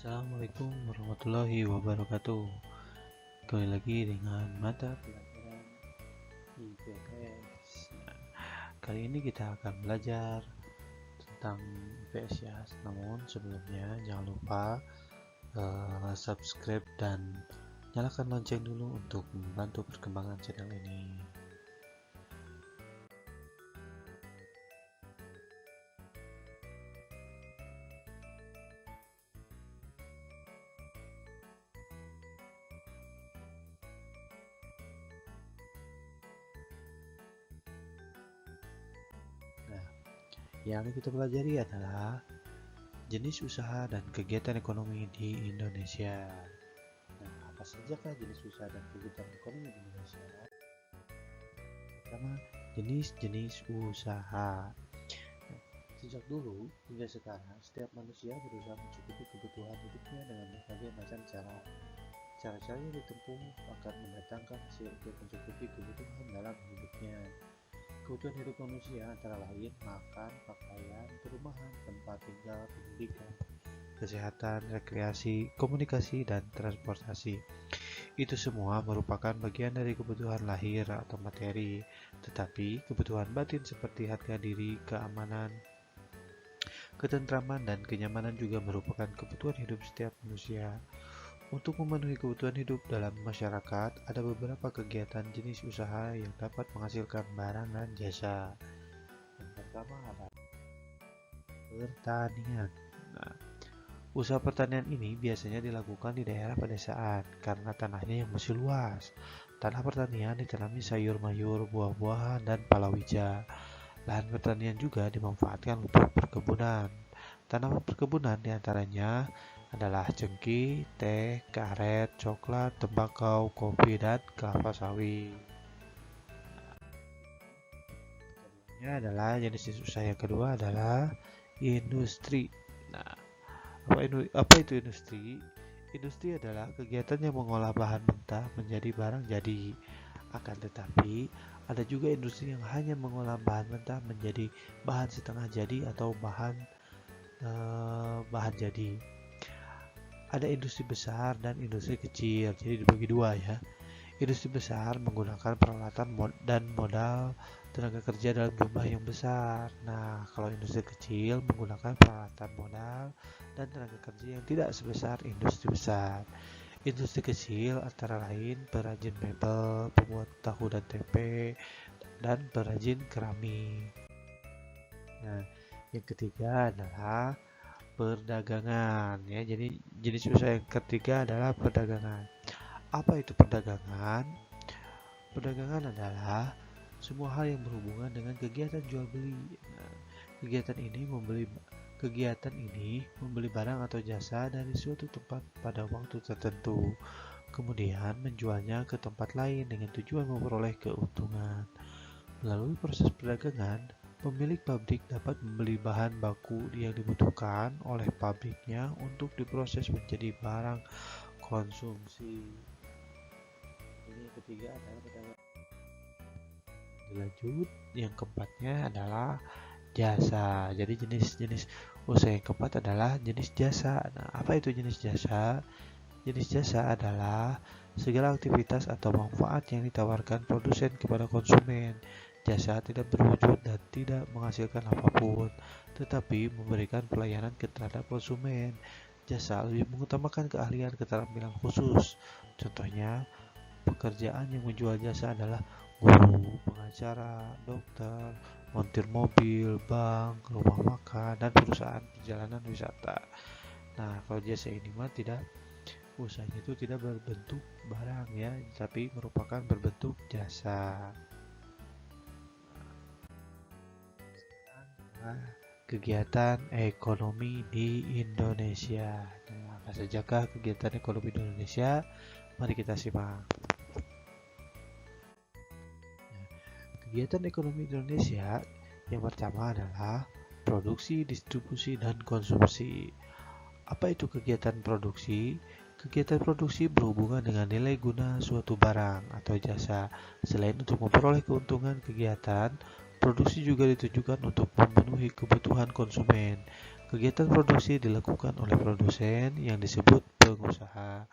Assalamualaikum warahmatullahi wabarakatuh. Kembali lagi dengan mata pelajaran IPS. Kali ini kita akan belajar tentang IPS ya. Namun sebelumnya jangan lupa subscribe dan nyalakan lonceng dulu untuk membantu perkembangan channel ini. Yang kita pelajari adalah jenis usaha dan kegiatan ekonomi di Indonesia. Nah, apa sajakah jenis usaha dan kegiatan ekonomi di Indonesia? Pertama, jenis-jenis usaha. Nah, sejak dulu hingga sekarang, setiap manusia berusaha mencukupi kebutuhan hidupnya dengan berbagai macam cara. Cara-cara yang ditempuh akan mendatangkan hasil untuk mencukupi kebutuhan dalam hidupnya. Kebutuhan hidup manusia antara lain makan, pakaian, perumahan, tempat tinggal, pendidikan, kesehatan, rekreasi, komunikasi, dan transportasi. Itu semua merupakan bagian dari kebutuhan lahir atau materi, tetapi kebutuhan batin seperti harga diri, keamanan, ketentraman, dan kenyamanan juga merupakan kebutuhan hidup setiap manusia. Untuk memenuhi kebutuhan hidup dalam masyarakat, ada beberapa kegiatan jenis usaha yang dapat menghasilkan barang dan jasa. Yang pertama adalah pertanian. Nah, usaha pertanian ini biasanya dilakukan di daerah pedesaan karena tanahnya yang masih luas. Tanah pertanian ditanami sayur mayur, buah-buahan, dan palawija. Lahan pertanian juga dimanfaatkan untuk perkebunan. Tanaman perkebunan diantaranya adalah cengkeh, teh, karet, coklat, tembakau, kopi, dan kelapa sawit. Jenis usaha yang kedua adalah industri. Nah, apa itu industri? Industri adalah kegiatan yang mengolah bahan mentah menjadi barang jadi. Akan tetapi, ada juga industri yang hanya mengolah bahan mentah menjadi bahan setengah jadi atau bahan jadi. Ada industri besar dan industri kecil, jadi dibagi dua ya. Industri besar menggunakan peralatan dan modal tenaga kerja dalam jumlah yang besar. Nah, kalau industri kecil menggunakan peralatan modal dan tenaga kerja yang tidak sebesar industri besar. Industri kecil antara lain perajin mebel, pembuat tahu dan tempe, dan perajin keramik. Nah, yang ketiga adalah perdagangan ya. Jadi jenis usaha yang ketiga adalah perdagangan. Apa itu perdagangan? Perdagangan adalah semua hal yang berhubungan dengan kegiatan jual beli. Nah, kegiatan ini membeli barang atau jasa dari suatu tempat pada waktu tertentu, kemudian menjualnya ke tempat lain dengan tujuan memperoleh keuntungan. Melalui proses perdagangan, pemilik pabrik dapat membeli bahan baku yang dibutuhkan oleh pabriknya untuk diproses menjadi barang konsumsi. Ini yang ketiga adalah perdagangan. Lanjut, yang keempatnya adalah jasa. Jadi jenis-jenis usaha yang keempat adalah jenis jasa. Nah, apa itu jenis jasa? Jenis jasa adalah segala aktivitas atau manfaat yang ditawarkan produsen kepada konsumen. Jasa tidak berwujud dan tidak menghasilkan apapun, tetapi memberikan pelayanan terhadap konsumen. Jasa lebih mengutamakan keahlian keterampilan khusus. Contohnya, pekerjaan yang menjual jasa adalah guru, pengacara, dokter, montir mobil, bank, rumah makan, dan perusahaan perjalanan wisata. Nah, kalau jasa ini mah usahanya itu tidak berbentuk barang ya, tapi merupakan berbentuk jasa. Kegiatan ekonomi di Indonesia. Nah, apa sajakah kegiatan ekonomi di Indonesia? Mari kita simak. Kegiatan ekonomi Indonesia yang pertama adalah produksi, distribusi, dan konsumsi. Apa itu kegiatan produksi? Kegiatan produksi berhubungan dengan nilai guna suatu barang atau jasa. Selain untuk memperoleh keuntungan kegiatan, Produksi juga ditujukan untuk memenuhi kebutuhan konsumen. Kegiatan produksi dilakukan oleh produsen yang disebut pengusaha.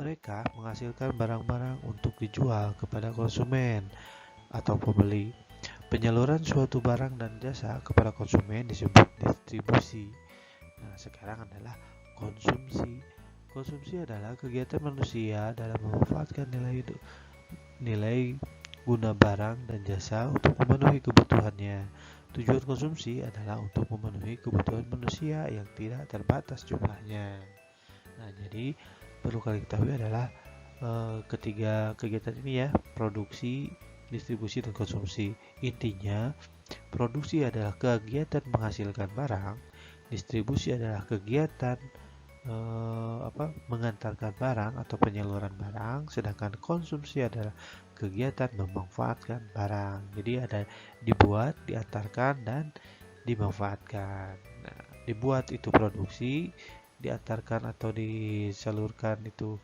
Mereka menghasilkan barang-barang untuk dijual kepada konsumen atau pembeli. Penyaluran suatu barang dan jasa kepada konsumen disebut distribusi. Nah, sekarang adalah konsumsi. Konsumsi adalah kegiatan manusia dalam memanfaatkan nilai guna barang dan jasa untuk memenuhi kebutuhannya. Tujuan konsumsi adalah untuk memenuhi kebutuhan manusia yang tidak terbatas jumlahnya. Nah, jadi perlu kalian ketahui adalah ketiga kegiatan ini ya, produksi, distribusi, dan konsumsi. Intinya, produksi adalah kegiatan menghasilkan barang, distribusi adalah kegiatan mengantarkan barang atau penyaluran barang, sedangkan konsumsi adalah kegiatan memanfaatkan barang. Jadi ada dibuat, diantarkan, dan dimanfaatkan. Nah, dibuat itu produksi, diantarkan atau disalurkan itu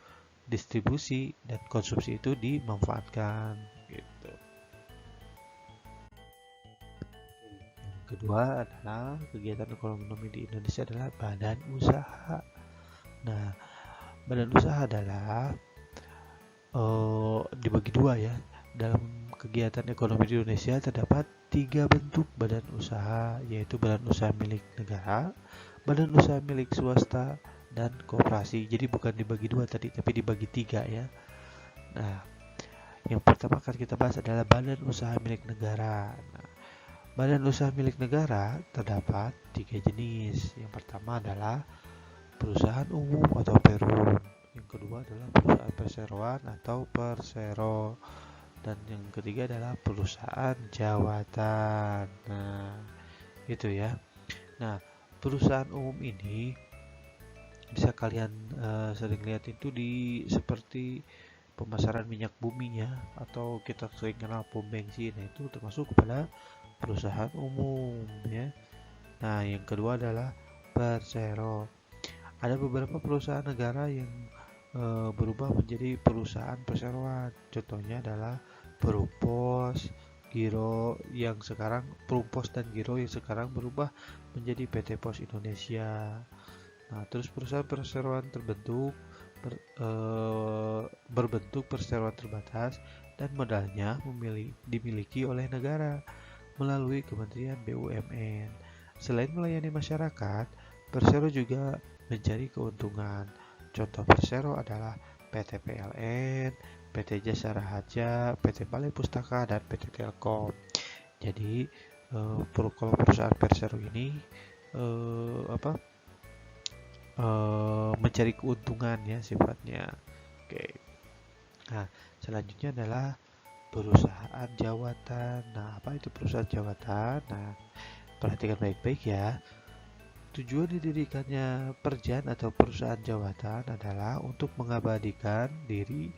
distribusi, dan konsumsi itu dimanfaatkan gitu. Yang kedua adalah kegiatan ekonomi di Indonesia adalah badan usaha. Nah, badan usaha adalah dibagi dua ya. Dalam kegiatan ekonomi di Indonesia terdapat 3 bentuk badan usaha, yaitu badan usaha milik negara, badan usaha milik swasta, dan koperasi. Jadi bukan dibagi dua tadi, tapi dibagi 3 ya. Nah, yang pertama akan kita bahas adalah badan usaha milik negara. Nah, badan usaha milik negara terdapat 3 jenis. Yang pertama adalah perusahaan umum atau perum. Yang kedua adalah perusahaan perseroan atau persero. Dan yang ketiga adalah perusahaan jawatan. Nah, itu ya. Nah, perusahaan umum ini bisa kalian sering lihat itu di seperti pemasaran minyak bumi ya, atau kita sering kenal pom bensin. Nah, itu termasuk kepada perusahaan umum ya. Nah, yang kedua adalah persero. Ada beberapa perusahaan negara yang berubah menjadi perusahaan perseroan. Contohnya adalah Perupos, Giro yang sekarang Perupos dan Giro yang sekarang berubah menjadi PT Pos Indonesia. Nah, terus perusahaan perseroan berbentuk perseroan terbatas dan modalnya dimiliki oleh negara melalui Kementerian BUMN. Selain melayani masyarakat, persero juga mencari keuntungan. Contoh persero adalah PT PLN, PT Jasara Harja, PT Balai Pustaka, dan PT Telkom. Jadi kalau perusahaan persero ini mencari keuntungan ya sifatnya. Oke. Nah, selanjutnya adalah perusahaan jawatan. Nah, apa itu perusahaan jawatan? Nah, perhatikan baik-baik ya. Tujuan didirikannya Perjan atau perusahaan jawatan adalah untuk mengabdikan diri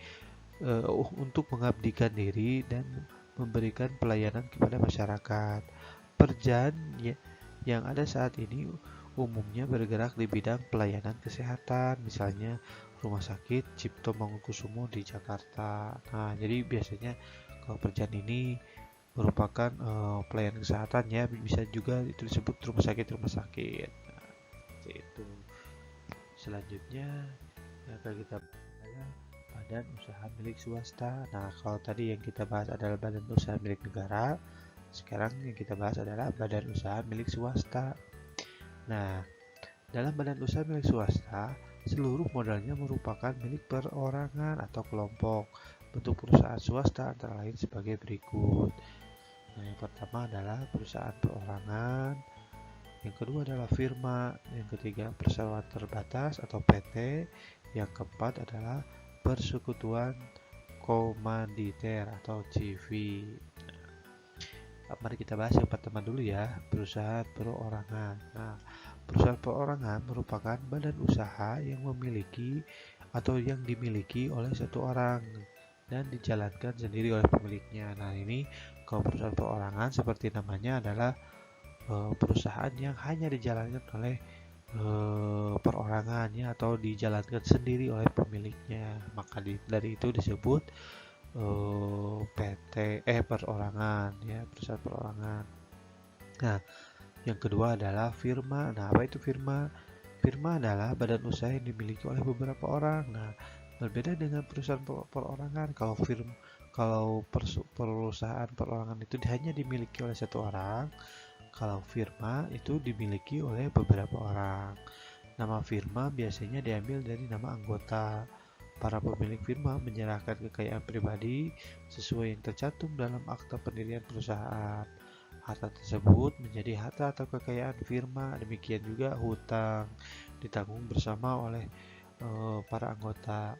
dan memberikan pelayanan kepada masyarakat. Perjan yang ada saat ini umumnya bergerak di bidang pelayanan kesehatan, misalnya Rumah Sakit Cipto Mangunkusumo di Jakarta. Nah, jadi biasanya kalau Perjan ini merupakan pelayanan kesehatan ya, bisa juga itu disebut rumah sakit. Nah, itu. Selanjutnya akan kita bahas badan usaha milik swasta. Nah, kalau tadi yang kita bahas adalah badan usaha milik negara, sekarang yang kita bahas adalah badan usaha milik swasta. Nah, dalam badan usaha milik swasta, seluruh modalnya merupakan milik perorangan atau kelompok. Bentuk perusahaan swasta antara lain sebagai berikut. Nah, yang pertama adalah perusahaan perorangan, yang kedua adalah firma, yang ketiga perseroan terbatas atau PT, yang keempat adalah persekutuan komanditer atau CV. Nah, mari kita bahas yang pertama dulu ya, perusahaan perorangan. Nah, perusahaan perorangan merupakan badan usaha yang memiliki atau yang dimiliki oleh satu orang dan dijalankan sendiri oleh pemiliknya. Nah, ini kalau perusahaan perorangan seperti namanya adalah perusahaan yang hanya dijalankan oleh perorangannya atau dijalankan sendiri oleh pemiliknya. Maka dari itu disebut perorangan ya, perusahaan perorangan. Nah, yang kedua adalah firma. Nah, apa itu firma? Firma adalah badan usaha yang dimiliki oleh beberapa orang. Nah, berbeda dengan perusahaan perorangan. Kalau perusahaan perorangan itu hanya dimiliki oleh satu orang, kalau firma itu dimiliki oleh beberapa orang. Nama firma biasanya diambil dari nama anggota. Para pemilik firma menyerahkan kekayaan pribadi sesuai yang tercantum dalam akta pendirian perusahaan. Harta tersebut menjadi harta atau kekayaan firma. Demikian juga hutang ditanggung bersama oleh para anggota.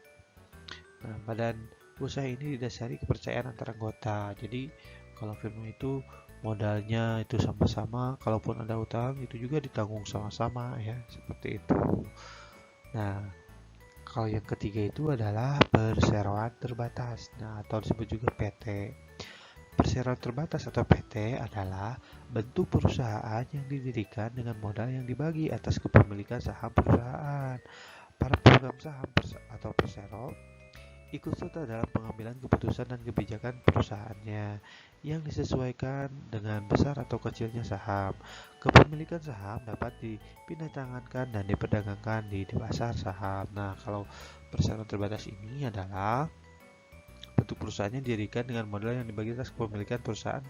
Nah, badan usaha ini didasari kepercayaan antar anggota. Jadi, kalau firma itu modalnya itu sama-sama, kalaupun ada hutang itu juga ditanggung sama-sama ya, seperti itu. Nah, kalau yang ketiga itu adalah perseroan terbatas. Nah, atau disebut juga PT. Perseroan terbatas atau PT adalah bentuk perusahaan yang didirikan dengan modal yang dibagi atas kepemilikan saham perusahaan. Para pemegang saham atau persero ikut serta dalam pengambilan keputusan dan kebijakan perusahaannya yang disesuaikan dengan besar atau kecilnya saham. Kepemilikan saham dapat dipindahtangankan dan diperdagangkan di pasar saham. Nah, kalau perseroan terbatas ini adalah bentuk perusahaannya didirikan dengan modal yang dibagi atas kepemilikan perusahaan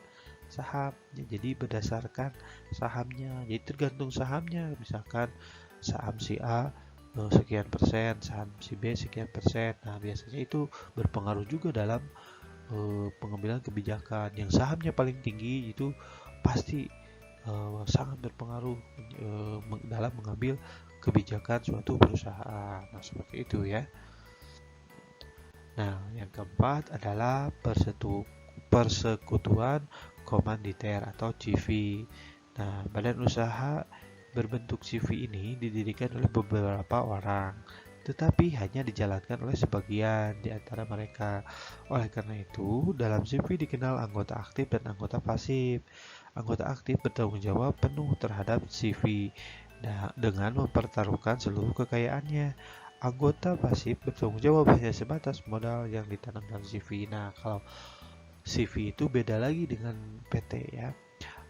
saham. Jadi berdasarkan sahamnya. Jadi tergantung sahamnya. Misalkan saham si A sekian persen, saham si B sekian persen. Nah, biasanya itu berpengaruh juga dalam pengambilan kebijakan. Yang sahamnya paling tinggi itu pasti sangat berpengaruh dalam mengambil kebijakan suatu perusahaan. Nah, seperti itu ya. Nah, yang keempat adalah persekutuan komanditer atau CV. Nah, badan usaha berbentuk CV ini didirikan oleh beberapa orang, tetapi hanya dijalankan oleh sebagian di antara mereka. Oleh karena itu, dalam CV dikenal anggota aktif dan anggota pasif. Anggota aktif bertanggung jawab penuh terhadap CV dengan mempertaruhkan seluruh kekayaannya. Anggota pasif bertanggung jawab hanya sebatas modal yang ditanam dalam CV. Nah, kalau CV itu beda lagi dengan PT ya.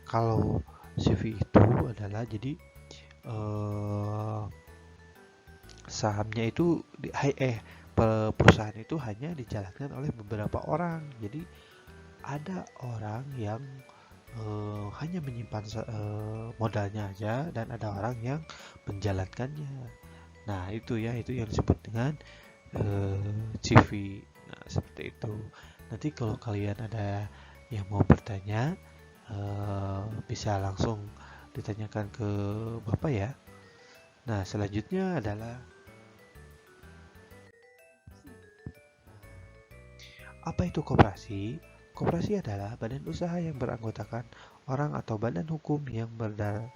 Kalau CV itu adalah jadi sahamnya itu perusahaan itu hanya dijalankan oleh beberapa orang. Jadi ada orang yang hanya menyimpan modalnya aja dan ada orang yang menjalankannya. Nah, itu yang disebut dengan CV. Nah, seperti itu. Nanti kalau kalian ada yang mau bertanya, bisa langsung ditanyakan ke Bapak ya. Nah, selanjutnya adalah apa itu koperasi? Koperasi adalah badan usaha yang beranggotakan orang atau badan hukum yang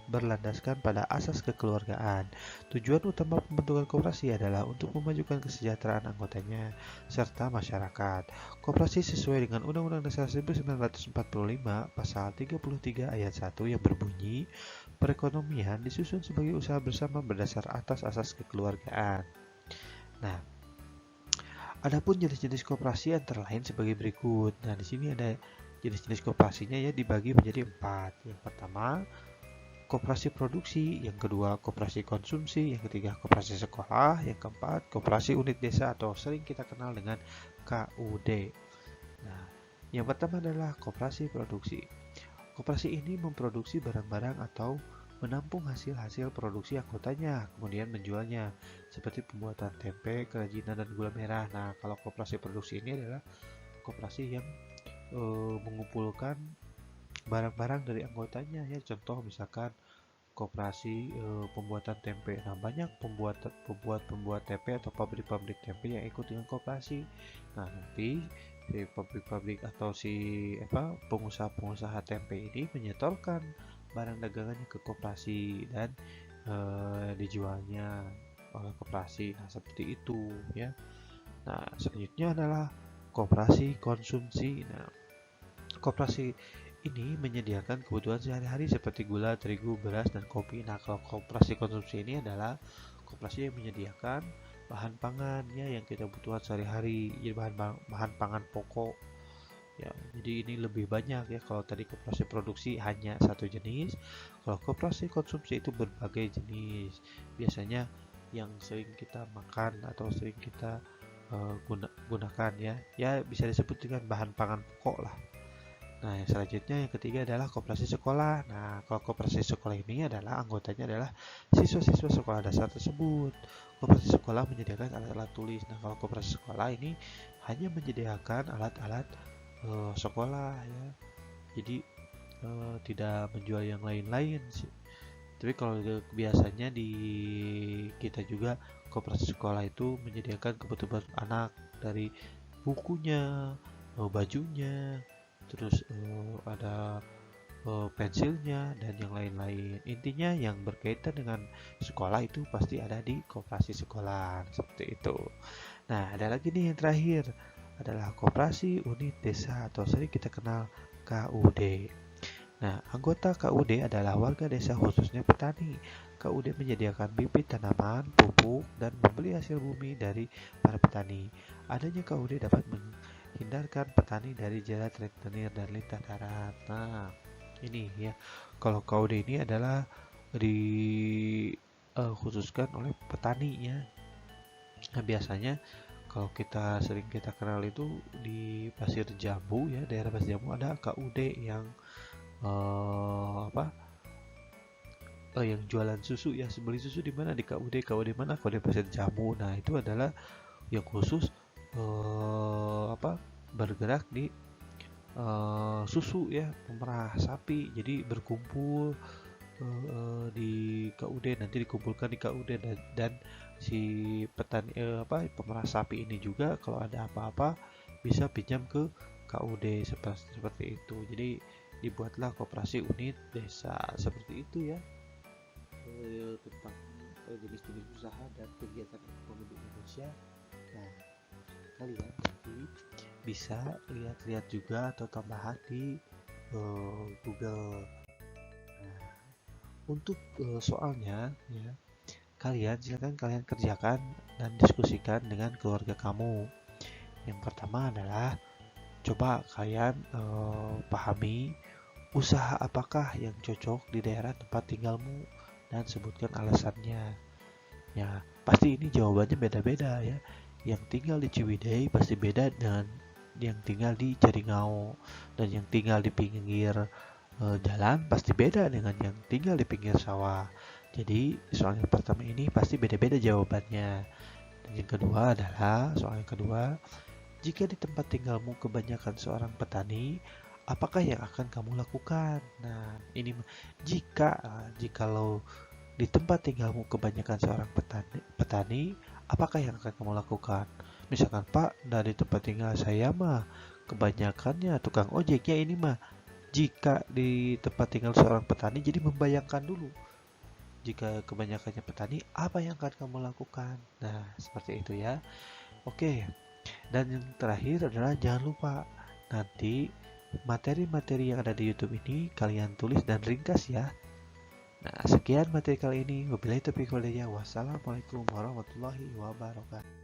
berlandaskan pada asas kekeluargaan. Tujuan utama pembentukan koperasi adalah untuk memajukan kesejahteraan anggotanya serta masyarakat. Koperasi sesuai dengan Undang-Undang Dasar 1945 Pasal 33 Ayat 1 yang berbunyi, perekonomian disusun sebagai usaha bersama berdasar atas asas kekeluargaan. Nah, adapun jenis-jenis koperasi antara lain sebagai berikut. Nah, di sini ada jenis-jenis koperasinya ya dibagi menjadi 4. Yang pertama, koperasi produksi, yang kedua koperasi konsumsi, yang ketiga koperasi sekolah, yang keempat koperasi unit desa atau sering kita kenal dengan KUD. Nah, yang pertama adalah koperasi produksi. Koperasi ini memproduksi barang-barang atau menampung hasil-hasil produksi anggotanya, kemudian menjualnya, seperti pembuatan tempe, kerajinan, dan gula merah. Nah, kalau koperasi produksi ini adalah koperasi yang mengumpulkan barang-barang dari anggotanya ya. Contoh misalkan koperasi pembuatan tempe. Nah, banyak pembuat tempe atau pabrik-pabrik tempe yang ikut dengan koperasi. Nah, nanti si pabrik-pabrik atau pengusaha-pengusaha tempe ini menyetorkan barang dagangannya ke koperasi dan dijualnya oleh koperasi. Nah, seperti itu ya. Nah, selanjutnya adalah koperasi konsumsi. Nah, koperasi ini menyediakan kebutuhan sehari-hari seperti gula, terigu, beras, dan kopi. Nah, kalau koperasi konsumsi ini adalah koperasi yang menyediakan bahan pangan ya yang kita butuhkan sehari-hari, jadi bahan pangan pokok ya. Jadi ini lebih banyak ya. Kalau tadi koperasi produksi hanya satu jenis, kalau koperasi konsumsi itu berbagai jenis. Biasanya yang sering kita makan atau sering kita gunakan ya bisa disebut dengan bahan pangan pokok lah. Nah, yang selanjutnya yang ketiga adalah koperasi sekolah. Nah, kalau koperasi sekolah ini adalah anggotanya adalah siswa-siswa sekolah dasar tersebut. Koperasi sekolah menyediakan alat-alat tulis. Nah, kalau koperasi sekolah ini hanya menyediakan alat-alat sekolah ya. Jadi tidak menjual yang lain-lain sih. Tapi kalau biasanya di kita juga koperasi sekolah itu menyediakan kebutuhan anak dari bukunya, bajunya, terus ada pensilnya dan yang lain-lain. Intinya yang berkaitan dengan sekolah itu pasti ada di koperasi sekolah seperti itu. Nah, ada lagi nih yang terakhir adalah koperasi unit desa atau sering kita kenal KUD. Nah, anggota KUD adalah warga desa khususnya petani. KUD menyediakan bibit tanaman, pupuk, dan membeli hasil bumi dari para petani. Adanya KUD dapat hindarkan petani dari jerat rentenir dan lintah darat. Nah, ini ya. Kalau KUD ini adalah khususkan oleh petani ya. Nah, biasanya kalau kita sering kita kenal itu di Pasir Jambu ya, daerah Pasir Jambu ada KUD yang yang jualan susu ya. Beli susu di mana? Di KUD mana? KUD Pasir Jambu. Nah, itu adalah yang khusus bergerak di susu ya, pemerah sapi. Jadi berkumpul di KUD, nanti dikumpulkan di KUD dan si petani pemerah sapi ini juga kalau ada apa-apa bisa pinjam ke KUD seperti itu. Jadi dibuatlah koperasi unit desa seperti itu ya, tentang jenis-jenis usaha dan kegiatan ekonomi di Indonesia. Nah, kalian nanti bisa lihat-lihat juga atau tambahan di Google. Nah, untuk soalnya ya, silakan kalian kerjakan dan diskusikan dengan keluarga kamu. Yang pertama adalah coba kalian pahami usaha apakah yang cocok di daerah tempat tinggalmu dan sebutkan alasannya. Ya, pasti ini jawabannya beda-beda ya. Yang tinggal di Ciwidey pasti beda dengan yang tinggal di Jaringau, dan yang tinggal di pinggir jalan pasti beda dengan yang tinggal di pinggir sawah. Jadi soal yang pertama ini pasti beda-beda jawabannya. Dan yang kedua adalah soal yang kedua, jika di tempat tinggalmu kebanyakan seorang petani, apakah yang akan kamu lakukan? Nah, ini jikalau di tempat tinggalmu kebanyakan seorang petani, apakah yang akan kamu lakukan? Misalkan, Pak, dari tempat tinggal saya mah kebanyakannya tukang ojeknya ini mah. Jika di tempat tinggal seorang petani, jadi membayangkan dulu. Jika kebanyakannya petani, apa yang akan kamu lakukan? Nah, seperti itu ya. Oke. Dan yang terakhir adalah jangan lupa nanti materi-materi yang ada di YouTube ini kalian tulis dan ringkas ya. Nah, sekian materi kali ini. Wabillahi taufiq wal hidayah. Wassalamualaikum warahmatullahi wabarakatuh.